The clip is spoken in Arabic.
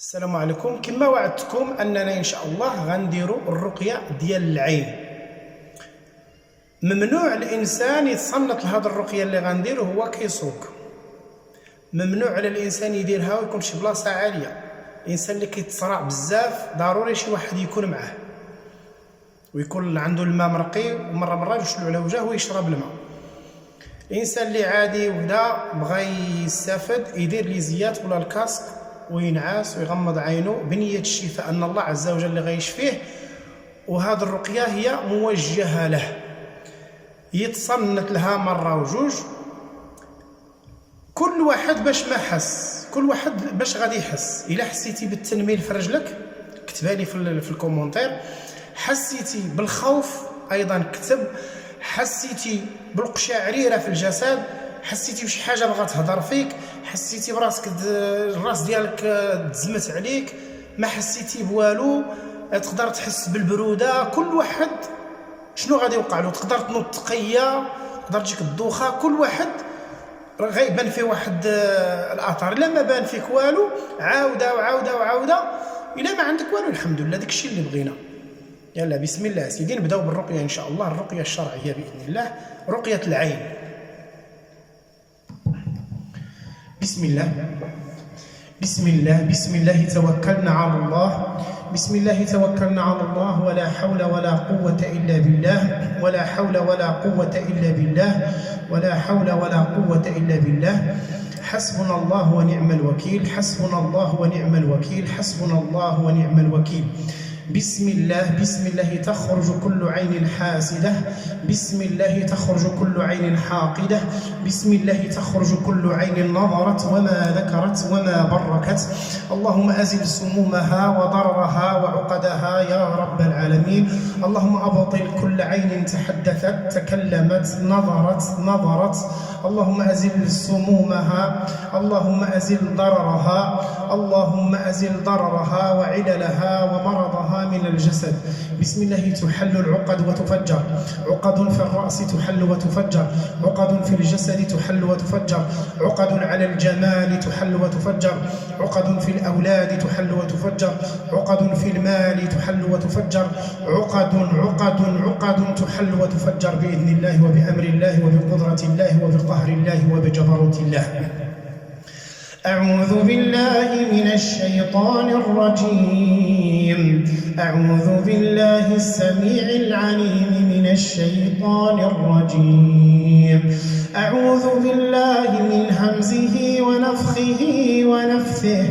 السلام عليكم. كما وعدتكم اننا ان شاء الله غنديروا الرقيه ديال العين. ممنوع الانسان يتصنت لهذه الرقيه اللي غنديروا هو كيسوق. ممنوع على الانسان يديرها ويكون شي بلاصه عاليه. الانسان اللي كيتصرع بزاف ضروري شي واحد يكون معاه ويكون عنده الماء مرقي، ومره يشلو على وجهه ويشرب الماء. الانسان اللي عادي وبدا بغى يستافد يدير ليزيات ولا الكاسك وينعس ويغمض عينه بنية الشفاء، أن الله عز وجل اللي غيشفيه. وهذه الرقية هي موجهة له، يتصنت لها مرة وجوج. كل واحد باش ما حس، كل واحد باش غادي يحس. إلا حسيتي بالتنميل في رجلك كتبها لي في الكومونتير. حسيتي بالخوف أيضا كتب. حسيتي بالقشعريرة في الجسد، حسيتي بشي حاجه بغات تهضر فيك، حسيتي براسك الراس ديالك تزمت عليك، ما حسيتي بوالو، تقدر تحس بالبروده. كل واحد شنو غادي يوقع له. تقدر تنوض تقيه، تقدر تجيك الدوخه. كل واحد غيبان فيه واحد الاثار. الا ما بان فيك والو عاوده وعاوده وعاوده. الا ما عندك والو الحمد لله، داكشي اللي بغينا. يلا بسم الله سيدي نبداو بالرقيه ان شاء الله. الرقيه الشرعيه باذن الله، رقيه العين. بسم الله بسم الله بسم الله توكلنا على الله. بسم الله توكلنا على الله، ولا حول ولا قوة إلا بالله، ولا حول ولا قوة إلا بالله، ولا حول ولا قوة إلا بالله. حسبنا الله ونعم الوكيل، حسبنا الله ونعم الوكيل، حسبنا الله ونعم الوكيل. بسم الله تخرج كل عين حاسدة، بسم الله تخرج كل عين حاقدة، بسم الله تخرج كل عين نظرت وما ذكرت وما بركت. اللهم أزل سمومها وضررها وعقدها يا رب العالمين. اللهم أبطل كل عين تحدثت تكلمت نظرت. اللهم أزل سمومها، اللهم أزل ضررها، اللهم أزل ضررها وعللها ومرضها من الجسد. بسم الله تحل العقد وتفجر. عقد في الرأس تحل وتفجر، عقد في الجسد تحل وتفجر، عقد على الجمال تحل وتفجر، عقد في الأولاد تحل وتفجر، عقد في المال تحل وتفجر، عقد تحل وتفجر بإذن الله وبأمر الله وبقدرة الله وبقهر الله وبجبروت الله. أعوذ بالله من الشيطان الرجيم، أعوذ بالله السميع العليم من الشيطان الرجيم. أعوذ بالله من همزه ونفخه ونفثه.